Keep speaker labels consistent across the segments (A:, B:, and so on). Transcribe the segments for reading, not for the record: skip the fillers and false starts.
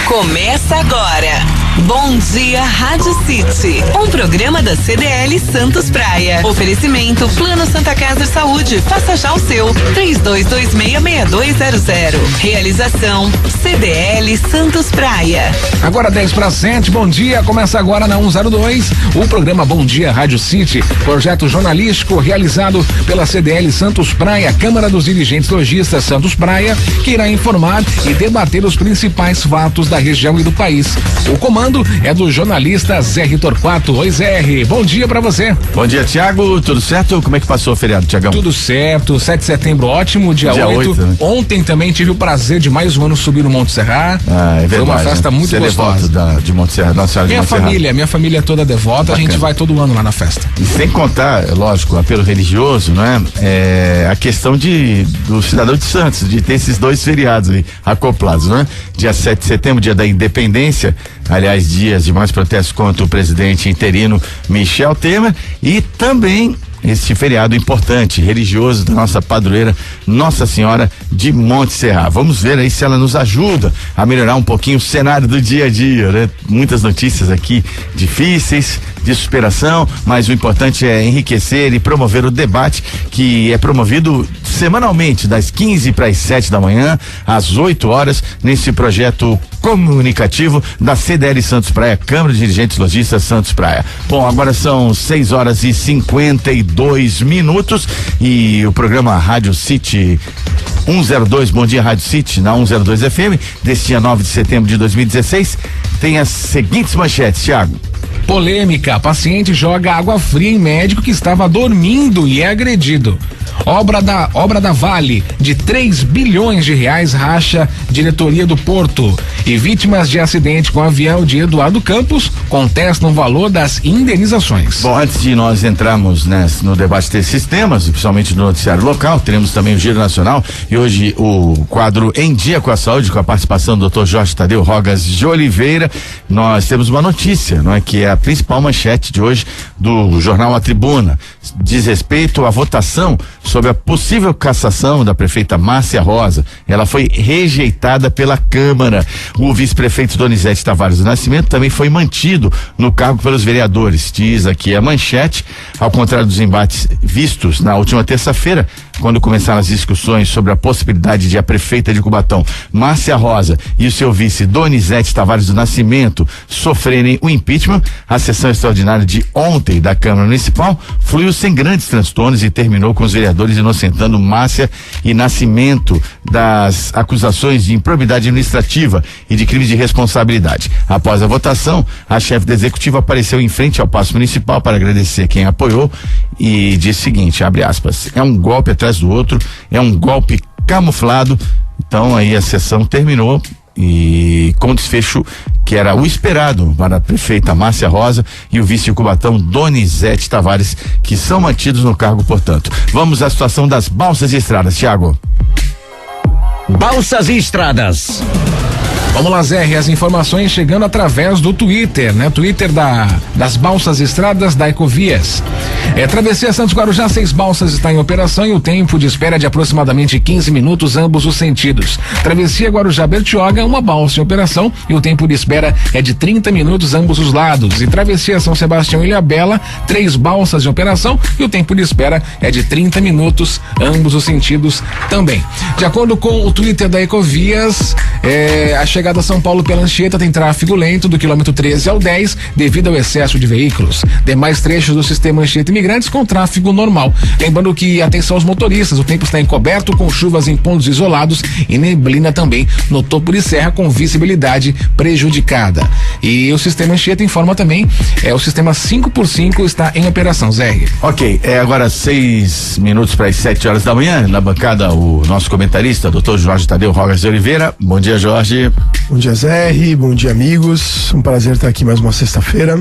A: Começa agora. Bom Dia Rádio City, um programa da CDL Santos Praia. Oferecimento Plano Santa Casa Saúde, faça já o seu. 32266200. Realização CDL Santos Praia.
B: Agora 6:10, bom dia, começa agora na 102, o programa Bom Dia Rádio City, projeto jornalístico realizado pela CDL Santos Praia, Câmara dos Dirigentes Lojistas Santos Praia, que irá informar e debater os principais fatos da região e do país. O comando é do jornalista Zé Torquato. Oi, Zé, bom dia pra você.
C: Bom dia, Tiago, tudo certo? Como é que passou o feriado, Tiagão?
B: Tudo certo, 7 de setembro ótimo, dia 8, né? Ontem também tive o prazer de mais um ano subir no Monte Serra.
C: É verdade.
B: Foi uma festa muito
C: Você
B: gostosa.
C: É devoto de Monte Serra, Nossa Senhora de Monte Serra.
B: Minha família é toda devota. Bacana. A gente vai todo ano lá na festa.
C: E sem contar, lógico, o apelo religioso, né? A questão do cidadão de Santos, de ter esses dois feriados aí acoplados, né? Dia 7 de setembro, dia da independência, aliás, dias de mais protestos contra o presidente interino Michel Temer, e também esse feriado importante, religioso, da nossa padroeira Nossa Senhora de Monte Serra. Vamos ver aí se ela nos ajuda a melhorar um pouquinho o cenário do dia a dia, né? Muitas notícias aqui difíceis, de superação, mas o importante é enriquecer e promover o debate que é promovido semanalmente, das 15 para as 7 da manhã, às 8 horas, nesse projeto comunicativo da CDL Santos Praia, Câmara de Dirigentes Lojistas Santos Praia. Bom, agora são 6:52 e o programa Rádio City 102, Bom Dia Rádio City, na 102 FM, desse dia 9 de setembro de 2016, tem as seguintes manchetes, Thiago.
B: Polêmica, paciente joga água fria em médico que estava dormindo e é agredido. Obra da Vale de 3 bilhões de reais racha diretoria do Porto. E vítimas de acidente com avião de Eduardo Campos contestam o valor das indenizações.
C: Bom, antes de nós entrarmos no debate desses temas, principalmente no noticiário local, teremos também o Giro Nacional e hoje o quadro Em Dia com a Saúde, com a participação do Dr. Jorge Tadeu Rogas de Oliveira. Nós temos uma notícia, não é, que é a principal manchete de hoje do jornal A Tribuna. Diz respeito à votação sobre a possível cassação da prefeita Márcia Rosa. Ela foi rejeitada pela Câmara. O vice-prefeito Donizete Tavares do Nascimento também foi mantido no cargo pelos vereadores. Diz aqui a manchete, ao contrário dos embates vistos na última terça-feira, quando começaram as discussões sobre a possibilidade de a prefeita de Cubatão, Márcia Rosa, e o seu vice Donizete Tavares do Nascimento sofrerem o impeachment, a sessão extraordinária de ontem da Câmara Municipal fluiu sem grandes transtornos e terminou com os vereadores inocentando Márcia e Nascimento das acusações de improbidade administrativa e de crimes de responsabilidade. Após a votação, a chefe da executiva apareceu em frente ao Paço Municipal para agradecer quem apoiou e disse o seguinte, abre aspas, é um golpe atrás do outro, é um golpe camuflado. Então aí a sessão terminou e com desfecho que era o esperado para a prefeita Márcia Rosa e o vice de Cubatão Donizete Tavares, que são mantidos no cargo, portanto. Vamos à situação das balsas e estradas, Thiago.
D: Balsas e estradas.
B: Vamos lá, Zé, as informações chegando através do Twitter, né? Twitter das balsas e estradas da Ecovias. Travessia Santos Guarujá, 6 balsas está em operação e o tempo de espera é de aproximadamente 15 minutos, ambos os sentidos. Travessia Guarujá Bertioga, uma balsa em operação e o tempo de espera é de 30 minutos, ambos os lados. E Travessia São Sebastião Ilhabela, 3 balsas em operação e o tempo de espera é de 30 minutos, ambos os sentidos também. De acordo com o Twitter da Ecovias, a chegada a São Paulo pela Anchieta tem tráfego lento do quilômetro 13 ao 10 devido ao excesso de veículos. Demais trechos do sistema Anchieta Imigrantes com tráfego normal. Lembrando que, atenção aos motoristas, o tempo está encoberto com chuvas em pontos isolados e neblina também no topo de serra com visibilidade prejudicada. E o sistema Anchieta informa também, o sistema 5x5 está em operação, Zé.
C: Ok, agora 6 minutos para as 7 horas da manhã, na bancada o nosso comentarista, Dr. Jorge Tadeu Rogas de Oliveira. Bom dia, Jorge.
E: Bom dia, Zé. Bom dia, amigos. Um prazer estar aqui mais uma sexta-feira.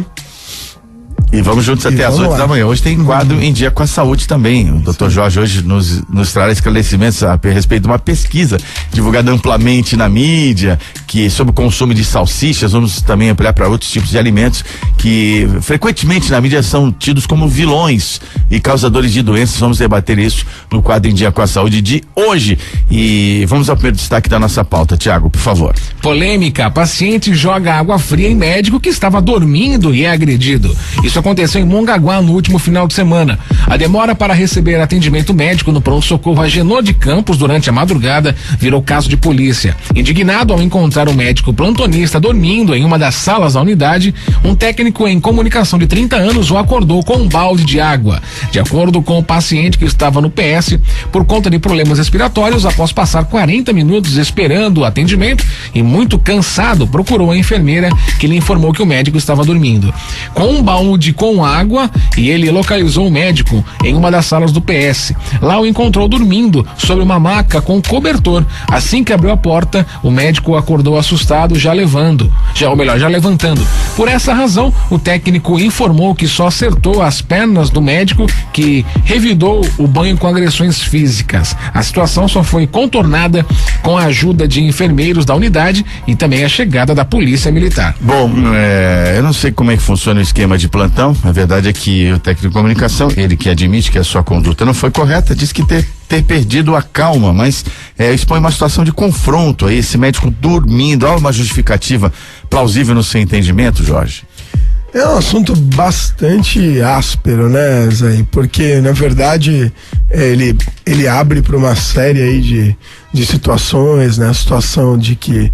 C: E vamos juntos até às 8 da manhã. Hoje tem quadro Em Dia com a Saúde também. O Dr. Jorge hoje nos trará esclarecimentos a respeito de uma pesquisa divulgada amplamente na mídia, que sobre o consumo de salsichas. Vamos também ampliar para outros tipos de alimentos que frequentemente na mídia são tidos como vilões e causadores de doenças. Vamos debater isso no quadro Em Dia com a Saúde de hoje. E vamos ao primeiro destaque da nossa pauta. Tiago, por favor.
B: Polêmica: paciente joga água fria em médico que estava dormindo e é agredido. Isso aconteceu em Mongaguá no último final de semana. A demora para receber atendimento médico no pronto-socorro Agenor de Campos durante a madrugada virou caso de polícia. Indignado ao encontrar o médico plantonista dormindo em uma das salas da unidade, um técnico em comunicação de 30 anos o acordou com um balde de água. De acordo com o paciente que estava no PS, por conta de problemas respiratórios, após passar 40 minutos esperando o atendimento e muito cansado, procurou a enfermeira, que lhe informou que o médico estava dormindo. Com um balde com água, e ele localizou o médico em uma das salas do PS. Lá o encontrou dormindo sobre uma maca com cobertor. Assim que abriu a porta, o médico acordou assustado, já levantando. Por essa razão, o técnico informou que só acertou as pernas do médico, que revidou o banho com agressões físicas. A situação só foi contornada com a ajuda de enfermeiros da unidade e também a chegada da polícia militar.
C: Bom, eu não sei como é que funciona o esquema de plantão. A verdade é que o técnico de comunicação, ele que admite que a sua conduta não foi correta, diz que ter perdido a calma, mas expõe uma situação de confronto aí, esse médico dormindo. Há uma justificativa plausível no seu entendimento, Jorge?
D: É um assunto bastante áspero, né, Zé? Porque, na verdade, ele abre para uma série aí de situações, né? A situação de que,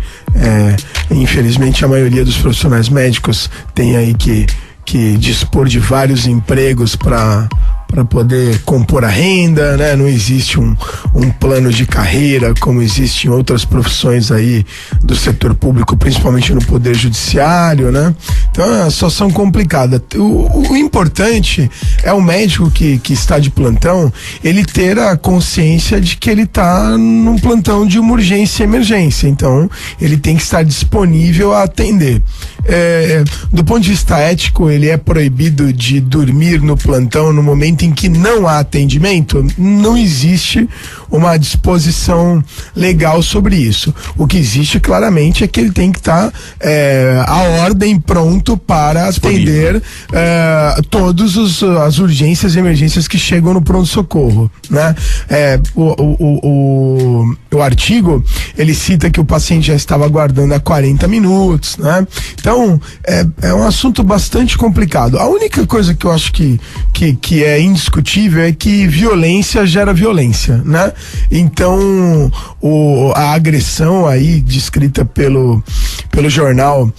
D: infelizmente, a maioria dos profissionais médicos tem aí que dispor de vários empregos para poder compor a renda, né? Não existe um plano de carreira como existe em outras profissões aí do setor público, principalmente no poder judiciário, né? Então é uma situação complicada. O importante é o médico que está de plantão, ele ter a consciência de que ele está num plantão de uma urgência e emergência, então ele tem que estar disponível a atender. Do ponto de vista ético, ele é proibido de dormir no plantão no momento em que não há atendimento? Não existe uma disposição legal sobre isso. O que existe claramente é que ele tem que estar à ordem, pronto para atender todas as urgências e emergências que chegam no pronto-socorro, né? O artigo, ele cita que o paciente já estava aguardando há 40 minutos, né? Então, é um assunto bastante complicado. A única coisa que eu acho que é indiscutível é que violência gera violência, né? Então, a agressão aí descrita pelo jornal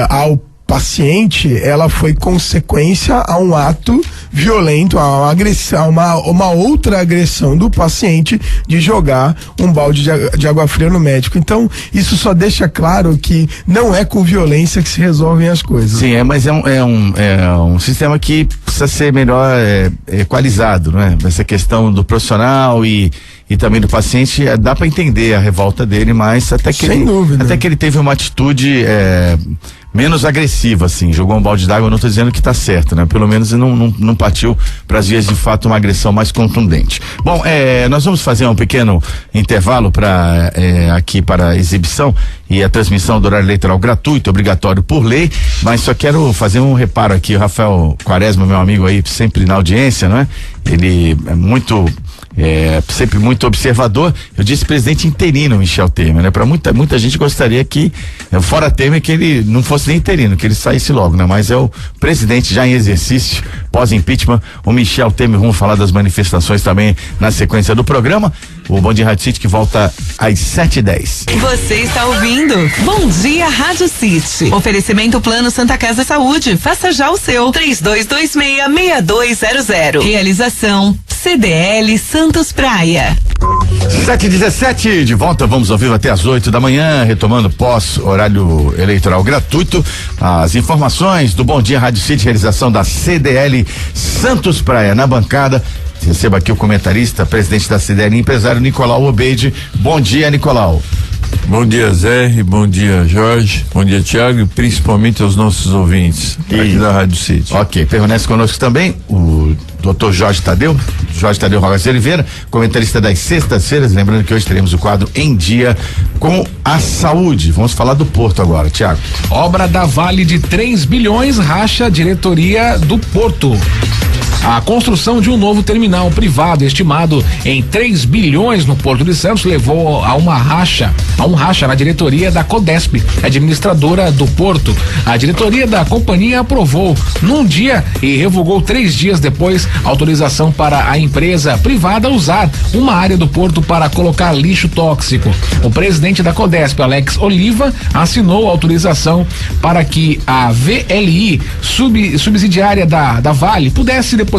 D: ao paciente, ela foi consequência a um ato violento, a uma agressão, uma outra agressão do paciente de jogar um balde de água fria no médico. Então, isso só deixa claro que não é com violência que se resolvem as coisas.
C: Sim, mas é um sistema que precisa ser melhor equalizado, né? Essa questão do profissional e também do paciente, dá para entender a revolta dele, mas até que ele teve uma atitude menos agressiva, assim, jogou um balde d'água. Eu não estou dizendo que está certo, né? Pelo menos não partiu para as vias de fato uma agressão mais contundente. Bom, nós vamos fazer um pequeno intervalo aqui para a exibição e a transmissão do horário eleitoral gratuito, obrigatório por lei, mas só quero fazer um reparo aqui. O Rafael Quaresma, meu amigo aí, sempre na audiência, não é? Ele é sempre muito observador. Eu disse presidente interino Michel Temer, né? Para muita gente gostaria que, fora Temer, que ele não fosse nem interino, que ele saísse logo, né? Mas é o presidente já em exercício, pós-impeachment, o Michel Temer. Vamos falar das manifestações também na sequência do programa. O Bom Dia Rádio City, que volta às 7h10.
A: Você está ouvindo Bom Dia Rádio City. Oferecimento Plano Santa Casa Saúde. Faça já o seu. 3226-6200. Realização CDL Santos Praia.
C: 7h17, de volta, vamos ao vivo até às 8 da manhã, retomando pós-horário eleitoral gratuito. As informações do Bom Dia Rádio City, realização da CDL Santos Praia. Na bancada, receba aqui o comentarista, presidente da CDL, empresário Nicolau Obeide. Bom dia, Nicolau.
E: Bom dia, Zé, bom dia, Jorge, bom dia, Tiago, e principalmente aos nossos ouvintes aqui da Rádio City.
C: Ok, permanece conosco também o Dr. Jorge Tadeu Rogas de Oliveira, comentarista das sextas-feiras, lembrando que hoje teremos o quadro Em Dia com a Saúde. Vamos falar do Porto agora, Tiago.
B: Obra da Vale de 3 bilhões racha a diretoria do Porto. A construção de um novo terminal privado estimado em 3 bilhões no Porto de Santos levou a um racha na diretoria da Codesp, administradora do Porto. A diretoria da companhia aprovou num dia e revogou 3 dias depois a autorização para a empresa privada usar uma área do Porto para colocar lixo tóxico. O presidente da Codesp, Alex Oliva, assinou a autorização para que a VLI, subsidiária da Vale, pudesse depositar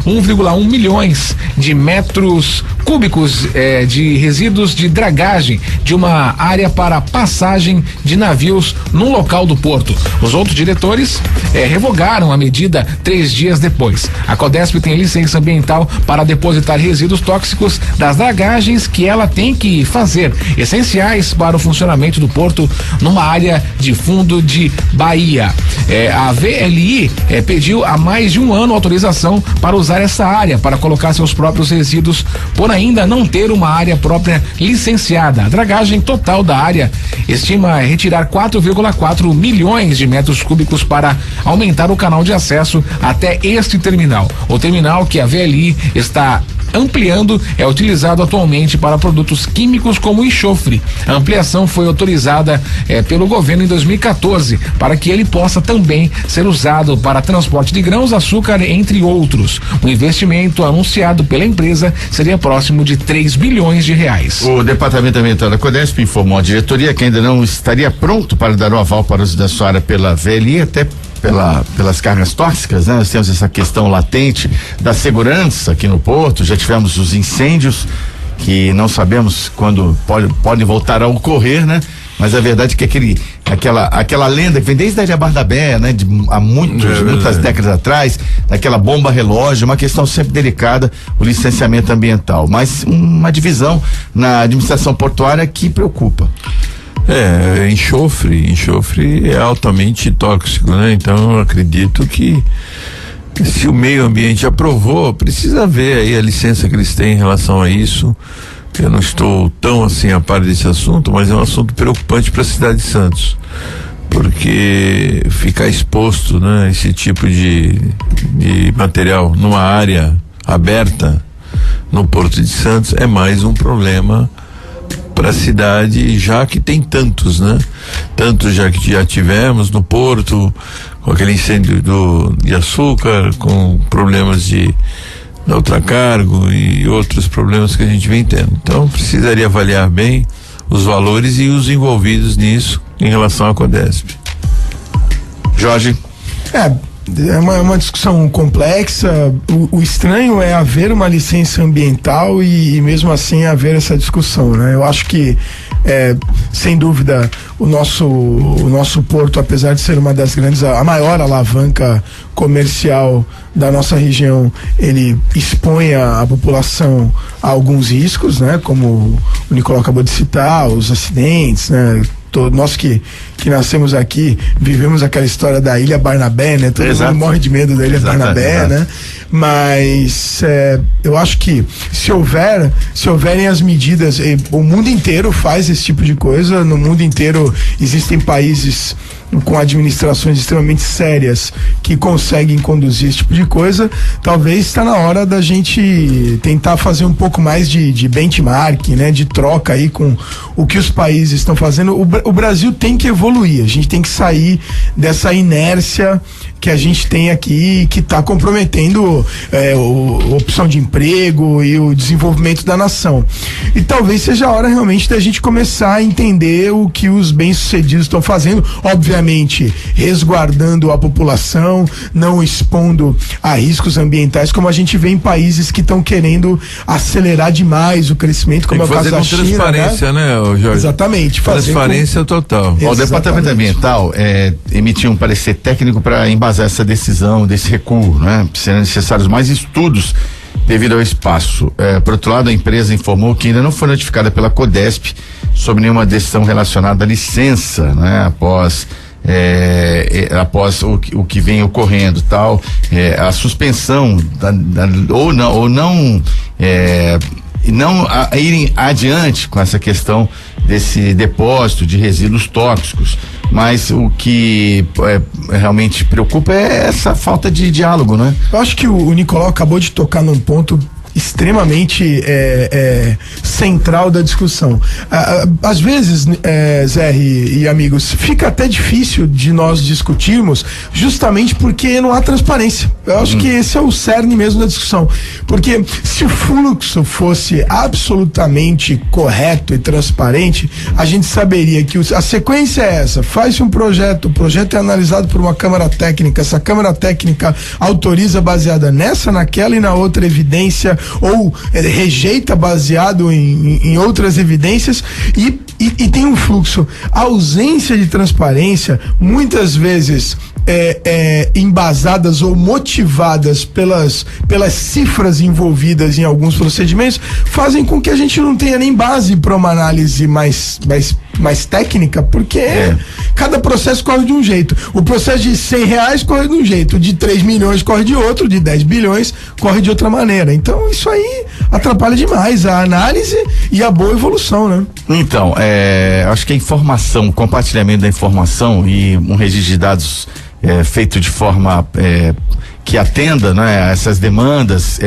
B: 1,1 milhões de metros cúbicos de resíduos de dragagem de uma área para passagem de navios no local do porto. Os outros diretores revogaram a medida 3 dias depois. A Codesp tem licença ambiental para depositar resíduos tóxicos das dragagens que ela tem que fazer, essenciais para o funcionamento do porto numa área de fundo de Bahia. A VLI pediu há mais de um ano autorização para usar essa área para colocar seus próprios resíduos, por ainda não ter uma área própria licenciada. A dragagem total da área estima retirar 4,4 milhões de metros cúbicos para aumentar o canal de acesso até este terminal. O terminal que a VLI está ampliando é utilizado atualmente para produtos químicos como enxofre. A ampliação foi autorizada pelo governo em 2014 para que ele possa também ser usado para transporte de grãos, açúcar, entre outros. O investimento anunciado pela empresa seria próximo de 3 bilhões de reais.
C: O Departamento Ambiental da Codesp informou à diretoria que ainda não estaria pronto para dar o aval para o uso da sua área pela VLI, até pelas cargas tóxicas, né? Nós temos essa questão latente da segurança aqui no Porto, já tivemos os incêndios que não sabemos quando podem voltar a ocorrer, né? Mas a verdade é que aquela lenda que vem desde a Ilha Bardabé, né? Há muitas décadas atrás, daquela bomba relógio, uma questão sempre delicada, o licenciamento ambiental, mas uma divisão na administração portuária que preocupa. Enxofre é altamente tóxico, né? Então eu acredito que se o meio ambiente aprovou, precisa ver aí a licença que eles têm em relação a isso. Eu não estou tão assim a par desse assunto, mas é um assunto preocupante para a cidade de Santos, porque ficar exposto, né, esse tipo de material numa área aberta no Porto de Santos é mais um problema para a cidade, já que tem tantos, né? Tantos já que já tivemos no Porto, com aquele incêndio de açúcar, com problemas de ultracargo e outros problemas que a gente vem tendo. Então precisaria avaliar bem os valores e os envolvidos nisso em relação à Codesp. Jorge?
D: É uma discussão complexa. O estranho é haver uma licença ambiental e mesmo assim haver essa discussão, né? Eu acho que sem dúvida o nosso porto, apesar de ser uma das grandes, a maior alavanca comercial da nossa região, ele expõe a população a alguns riscos, né? Como o Nicolau acabou de citar, os acidentes, né? Nós que nascemos aqui, vivemos aquela história da Ilha Barnabé, né? Todo mundo morre de medo da Ilha Barnabé, né? Mas eu acho que se houverem as medidas, o mundo inteiro faz esse tipo de coisa, no mundo inteiro existem países com administrações extremamente sérias que conseguem conduzir esse tipo de coisa. Talvez está na hora da gente tentar fazer um pouco mais de benchmark, né? De troca aí com o que os países estão fazendo. O Brasil tem que evoluir, a gente tem que sair dessa inércia que a gente tem aqui, que está comprometendo a opção de emprego e o desenvolvimento da nação. E talvez seja a hora realmente da gente começar a entender o que os bem-sucedidos estão fazendo, obviamente resguardando a população, não expondo a riscos ambientais, como a gente vê em países que estão querendo acelerar demais o crescimento, como é o caso da China,
E: transparência, né, Jorge?
D: Exatamente.
E: Transparência total.
C: O Departamento Ambiental emitiu um parecer técnico para embasar essa decisão, desse recuo, né? Serão necessários mais estudos devido ao espaço. Por outro lado, a empresa informou que ainda não foi notificada pela CODESP sobre nenhuma decisão relacionada à licença, né? Após o que vem ocorrendo, tal, a suspensão ou não irem adiante com essa questão desse depósito de resíduos tóxicos. Mas o que realmente preocupa é essa falta de diálogo, né?
D: Eu acho que o Nicolau acabou de tocar num ponto extremamente central da discussão. Às vezes, Zé e amigos, fica até difícil de nós discutirmos justamente porque não há transparência. Eu acho que esse é o cerne mesmo da discussão. Porque se o fluxo fosse absolutamente correto e transparente, a gente saberia que a sequência é essa: faz-se um projeto, o projeto é analisado por uma câmara técnica, essa câmara técnica autoriza baseada nessa, naquela e na outra evidência, ou rejeita baseado em outras evidências, e tem um fluxo. A ausência de transparência, muitas vezes embasadas ou motivadas pelas cifras envolvidas em alguns procedimentos, fazem com que a gente não tenha nem base para uma análise mais técnica, porque cada processo corre de um jeito. O processo de R$100 corre de um jeito, de 3 milhões corre de outro, de 10 bilhões corre de outra maneira. Então isso aí atrapalha demais a análise e a boa evolução, né?
C: Então, acho que a informação, o compartilhamento da informação e um registro de dados feito de forma que atenda, né, a essas demandas,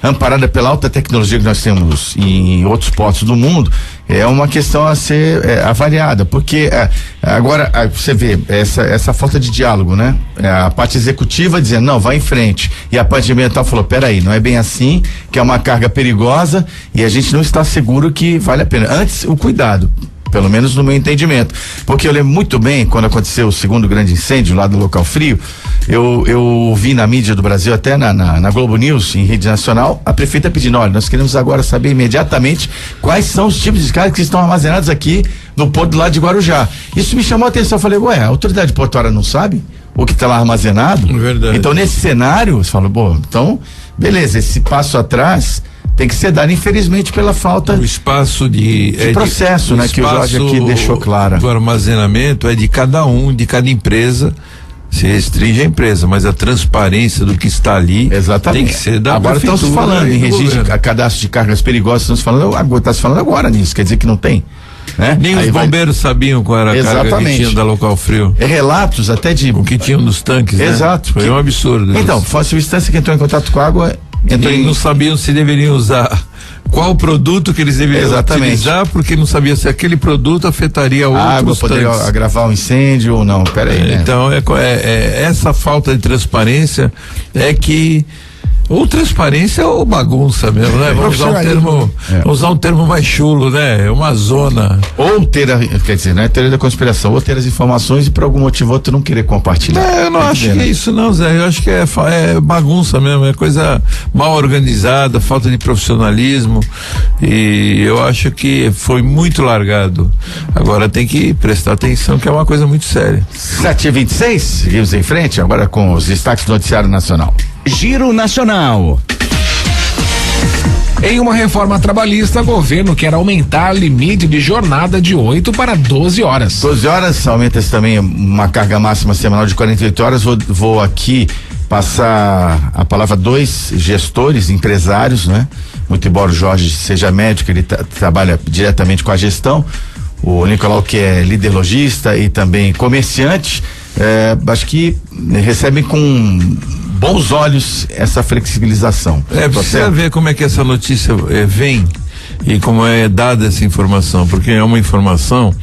C: amparada pela alta tecnologia que nós temos em outros portos do mundo, é uma questão a ser avaliada, porque agora você vê essa falta de diálogo, né? A parte executiva dizendo, não, vai em frente, e a parte ambiental falou, peraí, não é bem assim, que é uma carga perigosa e a gente não está seguro que vale a pena. Antes, o cuidado, pelo menos no meu entendimento, porque eu lembro muito bem quando aconteceu o segundo grande incêndio lá do Local Frio. Eu vi na mídia do Brasil, até na Globo News, em rede nacional, a prefeita pedindo, olha, nós queremos agora saber imediatamente quais são os tipos de cargas que estão armazenados aqui no porto do lado de Guarujá. Isso me chamou a atenção, eu falei, a autoridade portuária não sabe o que está lá armazenado?
E: Verdade.
C: Então, nesse cenário, você fala, então, beleza, esse passo atrás tem que ser dado, infelizmente, pela falta
E: o espaço de
C: processo, né, que o Jorge aqui deixou claro.
E: O armazenamento é de cada empresa, se restringe a empresa, mas a transparência do que está ali tem que ser da
C: Agora estão se falando em registro, cadastro de cargas perigosas, está se falando agora nisso, quer dizer que não tem, né?
E: Nem os bombeiros sabiam qual era a carga que tinha da Local Frio.
C: Relatos até de
E: o que tinham nos tanques,
C: exato,
E: né? Foi um absurdo.
C: Então, foi a substância que entrou em contato com a água.
E: Não sabiam se deveriam usar qual produto que eles deveriam utilizar, porque não sabia se aquele produto afetaria outros tanques. A água poderia agravar
C: um incêndio ou não, peraí, né?
E: Então, essa falta de transparência que ou transparência ou bagunça mesmo, né? Vamos usar um termo mais chulo, né? É uma zona.
C: Ou quer dizer, não é teoria da conspiração, ou ter as informações e por algum motivo outro não querer compartilhar.
E: Eu não acho que é isso não, Zé, eu acho que é bagunça mesmo, é coisa mal organizada, falta de profissionalismo, e eu acho que foi muito largado. Agora tem que prestar atenção, que é uma coisa muito séria.
C: 7h26, seguimos em frente agora com os destaques do Noticiário Nacional.
F: Giro Nacional.
B: Em uma reforma trabalhista, o governo quer aumentar o limite de jornada de 8 para 12 horas.
C: 12 horas, aumenta-se também uma carga máxima semanal de 48 horas. Vou aqui passar a palavra a 2 gestores, empresários, né? Muito embora o Jorge seja médico, ele trabalha diretamente com a gestão. O Nicolau, que é líder lojista e também comerciante, acho que recebem com bons olhos essa flexibilização.
E: Precisa ver como é que essa notícia vem e como é dada essa informação, porque é uma informação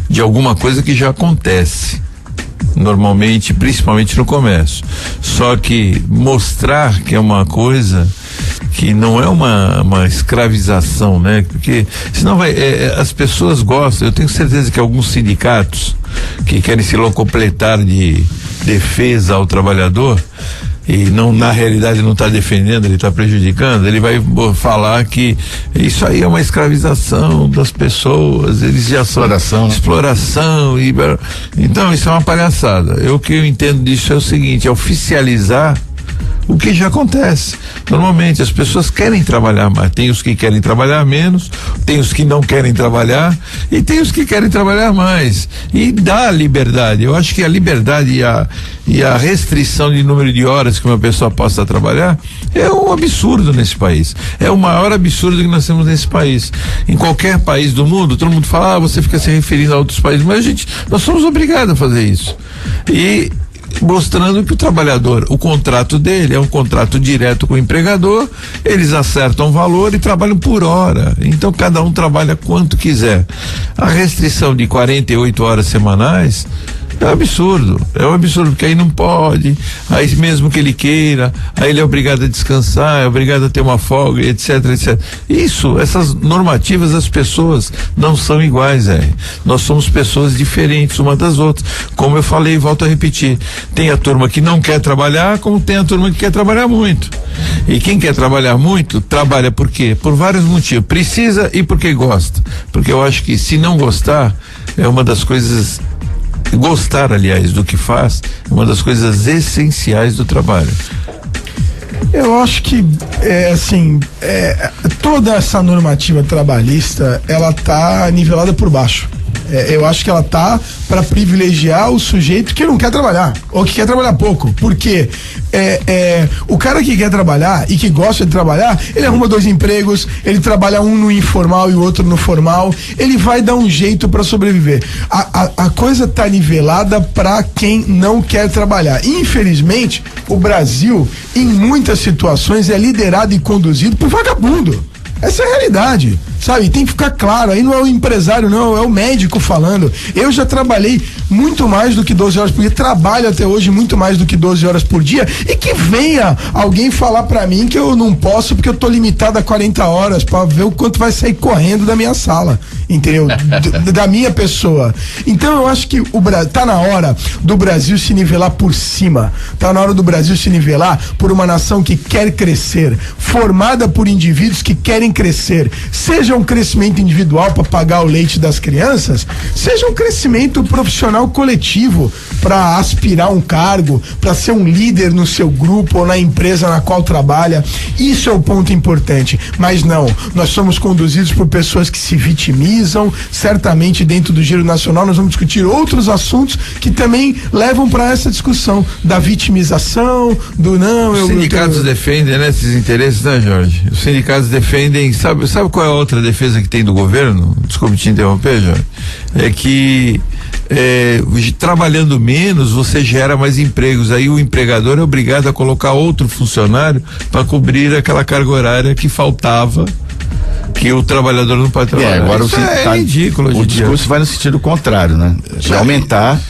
E: de alguma coisa que já acontece normalmente, principalmente no comércio. Só que mostrar que é uma coisa que não é uma escravização, né? Porque senão as pessoas gostam. Eu tenho certeza que alguns sindicatos que querem se locupletar de defesa ao trabalhador e na realidade não está defendendo, ele está prejudicando, ele vai falar que isso aí é uma escravização das pessoas, eles já são exploração, então isso é uma palhaçada. O que eu entendo disso é o seguinte, é oficializar o que já acontece. Normalmente as pessoas querem trabalhar mais, tem os que querem trabalhar menos, tem os que não querem trabalhar e tem os que querem trabalhar mais, e dá liberdade. Eu acho que a liberdade e a restrição de número de horas que uma pessoa possa trabalhar é um absurdo nesse país, é o maior absurdo que nós temos nesse país. Em qualquer país do mundo, todo mundo fala, você fica se referindo a outros países, mas nós somos obrigados a fazer isso, e mostrando que o trabalhador, o contrato dele é um contrato direto com o empregador, eles acertam o valor e trabalham por hora, então cada um trabalha quanto quiser. A restrição de 48 horas semanais é um absurdo, porque aí não pode, aí mesmo que ele queira, aí ele é obrigado a descansar, é obrigado a ter uma folga, etc. Essas normativas, as pessoas não são iguais, nós somos pessoas diferentes uma das outras, como eu falei, volto a repetir, tem a turma que não quer trabalhar, como tem a turma que quer trabalhar muito, e quem quer trabalhar muito, trabalha por quê? Por vários motivos, precisa e porque gosta, porque eu acho que se não gostar, é uma das coisas. Gostar, aliás, do que faz é uma das coisas essenciais do trabalho.
D: Eu acho que toda essa normativa trabalhista, ela tá nivelada por baixo. Eu acho que ela tá para privilegiar o sujeito que não quer trabalhar, ou que quer trabalhar pouco, porque o cara que quer trabalhar e que gosta de trabalhar, ele arruma 2 empregos, ele trabalha um no informal e o outro no formal, ele vai dar um jeito para sobreviver. A coisa tá nivelada para quem não quer trabalhar. Infelizmente, o Brasil, em muitas situações, é liderado e conduzido por vagabundo. Essa é a realidade, sabe? Tem que ficar claro, aí não é o empresário não, é o médico falando. Eu já trabalhei muito mais do que 12 horas por dia, trabalho até hoje muito mais do que 12 horas por dia, e que venha alguém falar pra mim que eu não posso porque eu tô limitado a 40 horas pra ver o quanto vai sair correndo da minha sala, entendeu? Da minha pessoa. Então eu acho que tá na hora do Brasil se nivelar por cima, tá na hora do Brasil se nivelar por uma nação que quer crescer, formada por indivíduos que querem crescer, seja um crescimento individual para pagar o leite das crianças, seja um crescimento profissional coletivo para aspirar um cargo, para ser um líder no seu grupo ou na empresa na qual trabalha. Isso é o ponto importante. Mas não, nós somos conduzidos por pessoas que se vitimizam. Certamente dentro do Giro Nacional nós vamos discutir outros assuntos que também levam para essa discussão da vitimização, do não.
E: Os sindicatos defendem, né, esses interesses, né, Jorge? Os sindicatos defendem, sabe qual é a outra defesa que tem do governo? Desculpe te interromper, Jorge. É que trabalhando menos você gera mais empregos, aí o empregador é obrigado a colocar outro funcionário para cobrir aquela carga horária que faltava, que o trabalhador não pode trabalhar.
C: Agora
E: isso é ridículo.
C: O discurso vai no sentido contrário, né? De aumentar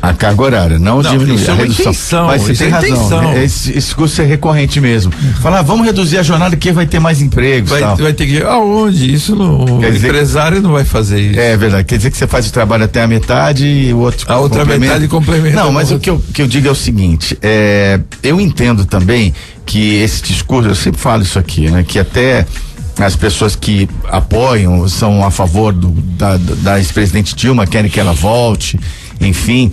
C: a carga horária, não diminuir
E: isso
C: a redução.
E: Intenção,
C: mas você tem razão. Esse discurso é recorrente mesmo. Falar, vamos reduzir a jornada que vai ter mais empregos.
E: Vai ter que. Aonde? Isso não. O empresário não vai fazer isso.
C: É verdade. Quer dizer que você faz o trabalho até a metade e o outro.
E: A outra metade complementa.
C: Não, mas o que eu digo é o seguinte: eu entendo também que esse discurso, eu sempre falo isso aqui, né? Que até as pessoas que apoiam, são a favor da ex-presidente Dilma, querem que ela volte. Enfim,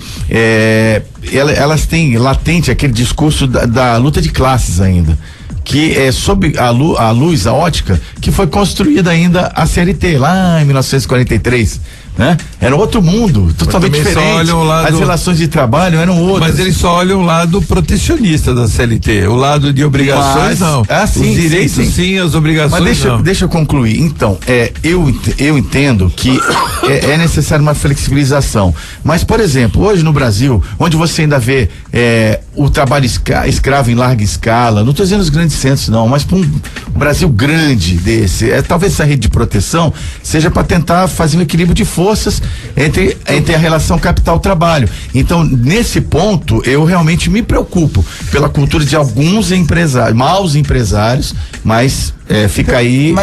C: elas têm latente aquele discurso da luta de classes ainda, que é sob a luz, a ótica, que foi construída ainda a CLT, lá em 1943, né? Era outro mundo, totalmente diferente. As relações de trabalho eram outras.
E: Mas eles só olham o lado protecionista da CLT, o lado de obrigações não.
C: Sim,
E: os direitos sim, as obrigações não.
C: Deixa eu concluir. Então, eu entendo que é necessário uma flexibilização. Mas, por exemplo, hoje no Brasil, onde você ainda vê o trabalho escravo em larga escala, não estou dizendo os grandes centros não, mas para um Brasil grande desse, talvez essa rede de proteção seja para tentar fazer um equilíbrio de forças entre a relação capital-trabalho. Então, nesse ponto, eu realmente me preocupo pela cultura de alguns empresários, maus empresários, mas fica aí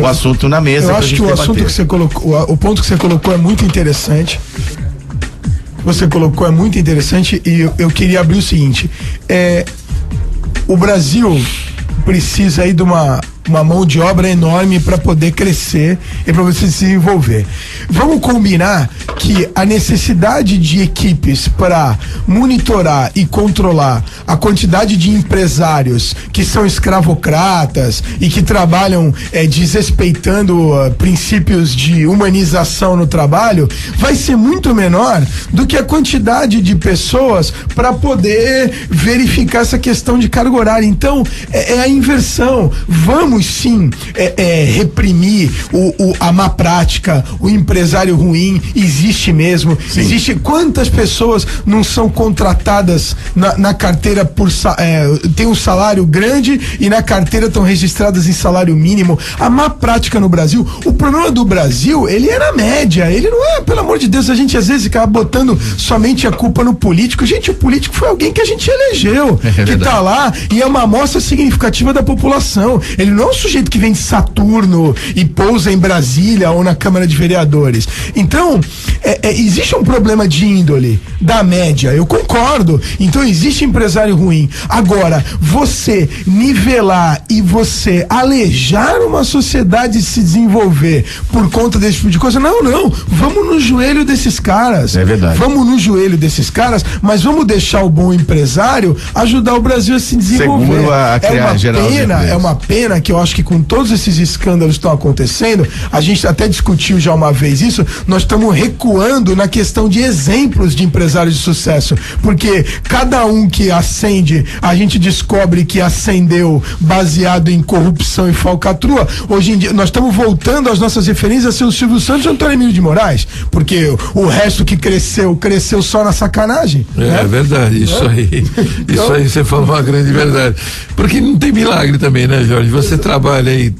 C: o assunto na mesa.
D: Eu acho que o assunto que você colocou, o ponto que você colocou é muito interessante. E eu queria abrir o seguinte: o Brasil precisa aí de uma uma mão de obra enorme para poder crescer e para você se desenvolver. Vamos combinar que a necessidade de equipes para monitorar e controlar a quantidade de empresários que são escravocratas e que trabalham desrespeitando princípios de humanização no trabalho vai ser muito menor do que a quantidade de pessoas para poder verificar essa questão de carga horária. Então, é a inversão. Vamos sim reprimir a má prática, o empresário ruim, existe mesmo. Sim. Existe quantas pessoas não são contratadas na carteira tem um salário grande e na carteira estão registradas em salário mínimo. A má prática no Brasil, o problema do Brasil, ele é na média, ele não é, pelo amor de Deus, a gente às vezes acaba botando somente a culpa no político. Gente, o político foi alguém que a gente elegeu, que tá lá e é uma amostra significativa da população. Ele não é um sujeito que vem de Saturno e pousa em Brasília ou na Câmara de Vereadores. Então, existe um problema de índole da média, eu concordo. Então existe empresário ruim. Agora, você nivelar e você alejar uma sociedade de se desenvolver por conta desse tipo de coisa, não, vamos no joelho desses caras.
C: É verdade.
D: Vamos no joelho desses caras, mas vamos deixar o bom empresário ajudar o Brasil a se desenvolver.
C: Seguro a criar
D: É uma pena que eu acho que com todos esses escândalos que estão acontecendo, a gente até discutiu já uma vez isso, nós estamos recuando na questão de exemplos de empresários de sucesso, porque cada um que acende, a gente descobre que acendeu baseado em corrupção e falcatrua. Hoje em dia, nós estamos voltando às nossas referências a ser o Silvio Santos e o Antônio Emílio de Moraes, porque o resto que cresceu só na sacanagem.
E: É verdade, isso aí.
D: Então,
E: isso aí você falou uma grande verdade. Porque não tem milagre também, né, Jorge? Você trabalha aí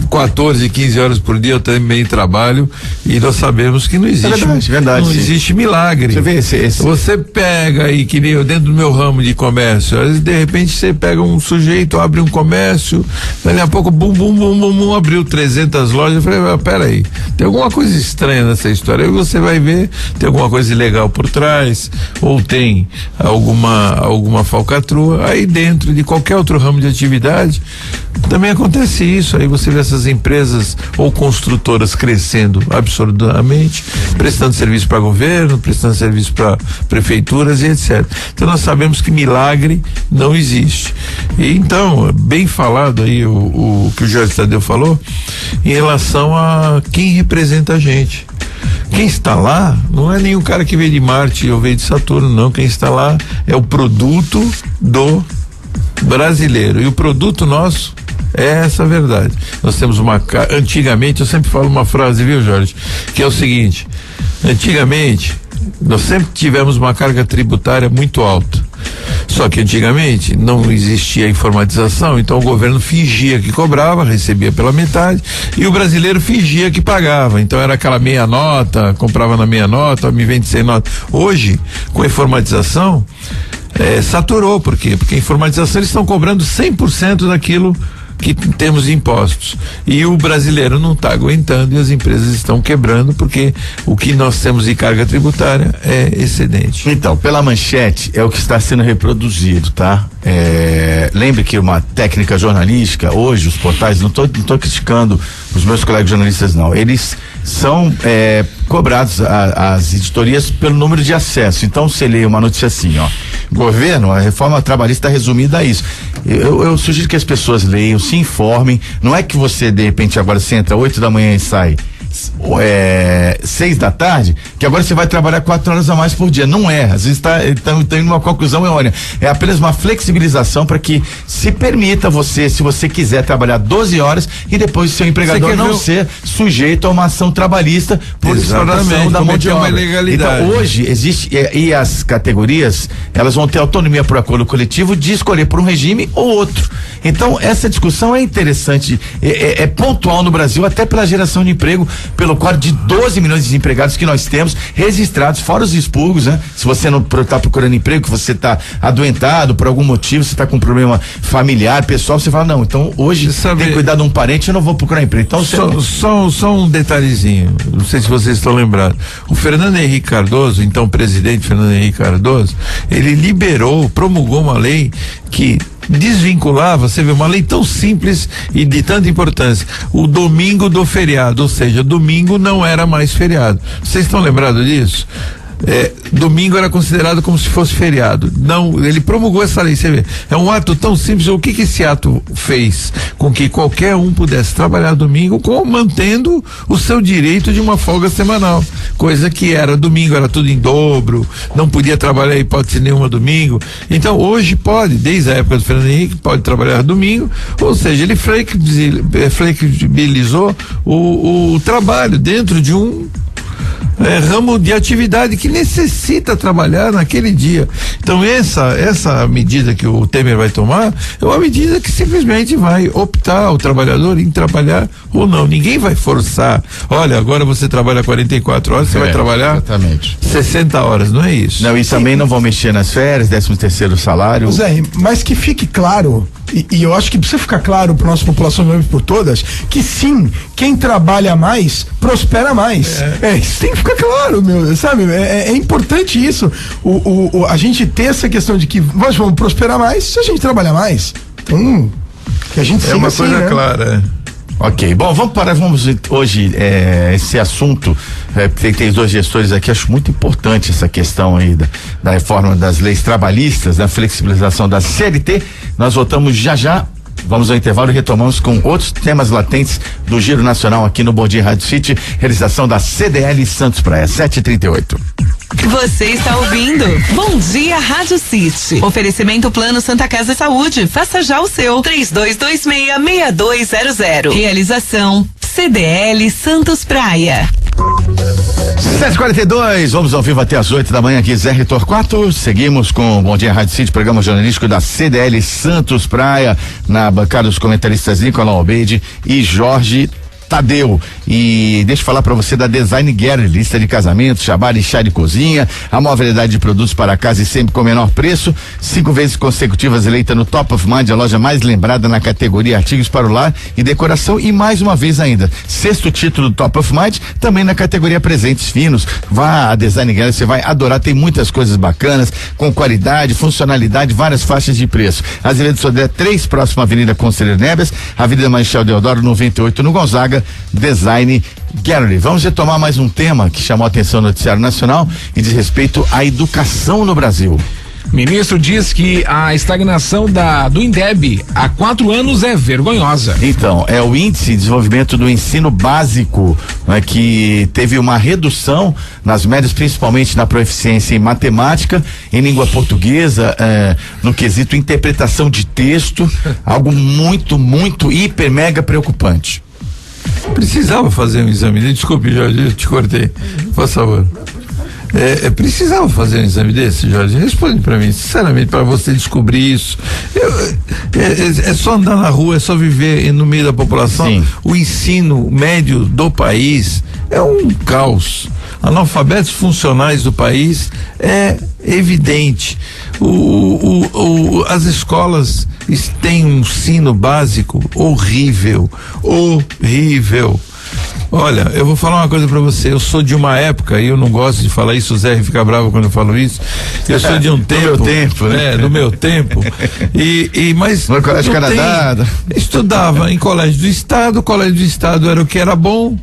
E: 14, 15 horas por dia, eu também trabalho e nós sabemos que não existe
C: verdade,
E: não existe milagre. Você pega aí, que nem eu dentro do meu ramo de comércio, às vezes, de repente você pega um sujeito, abre um comércio, dali a pouco bum, abriu 300 lojas. Eu falei, pera aí, tem alguma coisa estranha nessa história. Aí você vai ver, tem alguma coisa ilegal por trás, ou tem alguma falcatrua. Aí dentro de qualquer outro ramo de atividade também acontece isso. Aí você vê essas empresas ou construtoras crescendo absurdamente, prestando serviço para governo, prestando serviço para prefeituras e etc. Então nós sabemos que milagre não existe. E então, bem falado aí o que o Jorge Tadeu falou em relação a quem representa a gente. Quem está lá não é nenhum cara que veio de Marte ou veio de Saturno, não. Quem está lá é o produto do brasileiro, e o produto nosso é essa verdade. Nós temos antigamente, eu sempre falo uma frase, viu, Jorge, que é o seguinte: antigamente nós sempre tivemos uma carga tributária muito alta, só que antigamente não existia informatização, então o governo fingia que cobrava, recebia pela metade, e o brasileiro fingia que pagava, então era aquela meia nota, comprava na meia nota, me vende sem nota. Hoje, com a informatização, saturou. Por quê? Porque a informatização, eles estão cobrando 100% daquilo que temos de impostos, e o brasileiro não está aguentando e as empresas estão quebrando, porque o que nós temos de carga tributária é excedente.
C: Então, pela manchete é o que está sendo reproduzido, tá? Lembre que uma técnica jornalística, hoje os portais, não tô criticando os meus colegas jornalistas, não, eles são cobrados as editorias pelo número de acesso. Então você lê uma notícia assim, ó: governo, a reforma trabalhista está resumida a isso. Eu sugiro que as pessoas leiam, se informem. Não é que você, de repente, agora você entra 8 da manhã e sai 6 da tarde, que agora você vai trabalhar 4 horas a mais por dia. Não é, às vezes está indo uma conclusão errônea. É apenas uma flexibilização para que se permita você, se você quiser trabalhar 12 horas e depois o seu empregador não ser sujeito a uma ação trabalhista por exploração da mão de obra. Então hoje existe, e as categorias, elas vão ter autonomia por acordo coletivo de escolher por um regime ou outro. Então essa discussão é interessante, é pontual no Brasil, até pela geração de emprego, pelo quadro de 12 milhões de desempregados que nós temos registrados, fora os expurgos, né? Se você não está procurando emprego, que você está adoentado por algum motivo, você está com um problema familiar, pessoal, você fala, não, então hoje tem que cuidar de um parente, eu não vou procurar emprego. Então
E: só um detalhezinho, não sei se vocês estão lembrados, o Fernando Henrique Cardoso, então presidente Fernando Henrique Cardoso, ele promulgou uma lei que desvinculava, você vê, uma lei tão simples e de tanta importância, o domingo do feriado, ou seja, domingo não era mais feriado. Vocês estão lembrados disso? Domingo era considerado como se fosse feriado. Não, ele promulgou essa lei, você vê. É um ato tão simples. O que esse ato fez? Com que qualquer um pudesse trabalhar domingo, mantendo o seu direito de uma folga semanal. Coisa que era domingo, era tudo em dobro, não podia trabalhar hipótese nenhuma domingo. Então hoje pode, desde a época do Fernando Henrique, pode trabalhar domingo, ou seja, ele flexibilizou o trabalho dentro de um ramo de atividade que necessita trabalhar naquele dia. Então essa medida que o Temer vai tomar é uma medida que simplesmente vai optar o trabalhador em trabalhar ou não. Ninguém vai forçar, olha, agora você trabalha 44 horas, você vai trabalhar
C: exatamente
E: 60 horas, não é isso?
C: Não, e também não vão mexer nas férias, 13º salário.
D: Zé, mas que fique claro, e eu acho que precisa ficar claro para nossa população, mesmo por todas, que sim, quem trabalha mais, prospera mais. Isso tem que ficar claro, meu, sabe? É importante isso. A gente ter essa questão de que nós vamos prosperar mais se a gente trabalhar mais. Que a gente
E: é uma
D: assim,
E: coisa
D: né?
E: clara.
C: Ok, bom, vamos hoje, esse assunto, tem 2 gestores aqui, acho muito importante essa questão aí da reforma das leis trabalhistas, da flexibilização da CLT. Nós voltamos já. Vamos ao intervalo e retomamos com outros temas latentes do Giro Nacional aqui no Bom Dia Rádio City, realização da CDL Santos Praia, 7h38.
A: Você está ouvindo Bom Dia Rádio City. Oferecimento Plano Santa Casa Saúde. Faça já o seu. 3226-6200. Realização CDL Santos Praia.
C: 7h42, vamos ao vivo até as 8 da manhã aqui, Zé Torquato. Seguimos com o Bom Dia Rádio City, programa jornalístico da CDL Santos Praia, na bancada dos comentaristas Nicolau Albeide e Jorge Tadeu. E deixa eu falar pra você da Design Gallery, lista de casamentos, chabá e chá de cozinha, a maior variedade de produtos para casa e sempre com o menor preço, 5 vezes consecutivas eleita no Top of Mind, a loja mais lembrada na categoria artigos para o lar e decoração, e mais uma vez ainda, 6º título do Top of Mind, também na categoria presentes finos. Vá à Design Gallery, você vai adorar, tem muitas coisas bacanas, com qualidade, funcionalidade, várias faixas de preço. Azevedo Sodré 3, próxima Avenida Conselheiro Neves, Avenida Marechal Deodoro 98 no Gonzaga, Design Gallery. Vamos retomar mais um tema que chamou a atenção no noticiário nacional e diz respeito à educação no Brasil.
B: Ministro diz que a estagnação do INDEB há 4 anos é vergonhosa.
C: Então, é o Índice de Desenvolvimento do Ensino Básico, né, que teve uma redução nas médias, principalmente na proficiência em matemática, em língua portuguesa, no quesito interpretação de texto, algo muito, muito, hiper, mega preocupante.
E: Precisava fazer um exame, desculpe, Jorge, eu te cortei, por favor. Precisava fazer um exame desse, Jorge? Responde pra mim, sinceramente, para você descobrir isso. É só andar na rua, é só viver no meio da população.
C: Sim.
E: O ensino médio do país é um caos. Analfabetos funcionais do país é evidente. As escolas têm um ensino básico horrível. Olha, eu vou falar uma coisa pra você, eu sou de uma época, e eu não gosto de falar isso, o Zé fica bravo quando eu falo isso, eu sou de um tempo.
C: Do meu tempo, né?
E: Do meu tempo. Mas.
C: No Colégio Canadá.
E: Estudava em colégio do Estado, o colégio do Estado era o que era bom.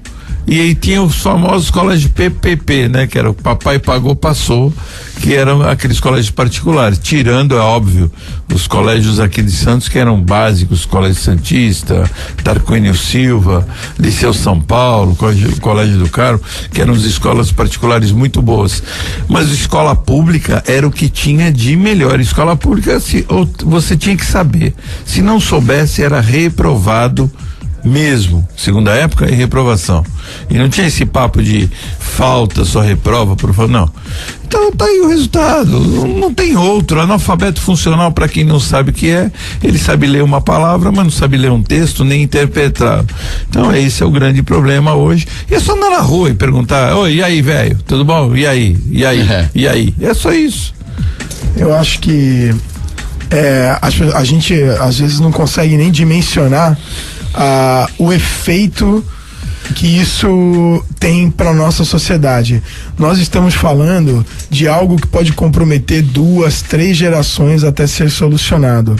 E: E aí tinha os famosos colégios PPP, né? Que era o Papai Pagou, Passou, que eram aqueles colégios particulares, tirando, é óbvio, os colégios aqui de Santos que eram básicos, Colégio Santista, Tarquínio Silva, Liceu São Paulo, Colégio do Carmo, que eram as escolas particulares muito boas. Mas a escola pública era o que tinha de melhor. Escola pública, você tinha que saber. Se não soubesse, era reprovado mesmo, segunda época, e reprovação. E não tinha esse papo de falta, só reprova, por favor, não. Então tá aí o resultado, não tem outro. Analfabeto funcional, para quem não sabe o que é, ele sabe ler uma palavra, mas não sabe ler um texto, nem interpretar. Então esse é o grande problema hoje. E é só andar na rua e perguntar, oi, e aí, velho, tudo bom? E aí? E aí? E aí? É só isso.
D: Eu acho que a gente às vezes não consegue nem dimensionar o efeito isso tem para nossa sociedade. Nós estamos falando de algo que pode comprometer 2, 3 gerações até ser solucionado.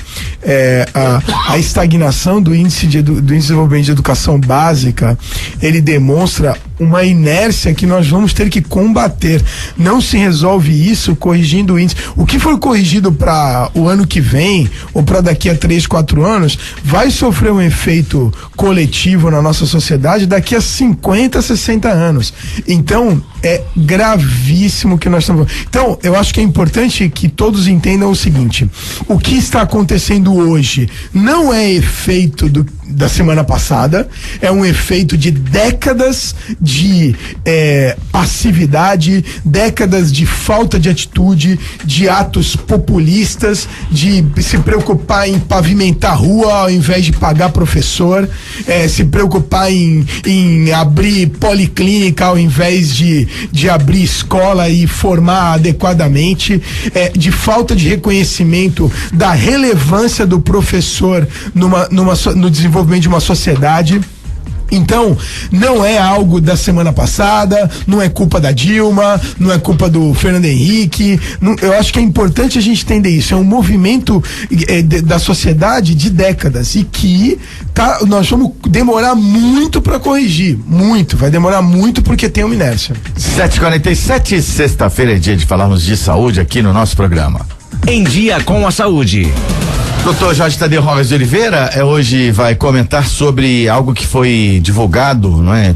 D: A estagnação do índice de desenvolvimento de educação básica, ele demonstra uma inércia que nós vamos ter que combater. Não se resolve isso corrigindo o índice. O que for corrigido para o ano que vem ou para daqui a 3, 4 anos vai sofrer um efeito coletivo na nossa sociedade daqui a 50, 60 anos. Então, é gravíssimo o que nós estamos. Então, eu acho que é importante que todos entendam o seguinte: o que está acontecendo hoje não é efeito da semana passada, é um efeito de décadas de passividade, décadas de falta de atitude, de atos populistas, de se preocupar em pavimentar rua ao invés de pagar professor, se preocupar em abrir policlínica ao invés de abrir escola e formar adequadamente, de falta de reconhecimento da relevância do professor no desenvolvimento de uma sociedade. Então, não é algo da semana passada, não é culpa da Dilma, não é culpa do Fernando Henrique. Eu acho que é importante a gente entender isso. É um movimento da sociedade de décadas e que nós vamos demorar muito para corrigir. Muito, vai demorar muito porque tem uma inércia.
C: 7h47, sexta-feira é dia de falarmos de saúde aqui no nosso programa.
F: Em Dia com a Saúde.
C: Dr. Jorge Tadeu Rogas de Oliveira hoje vai comentar sobre algo que foi divulgado, não é?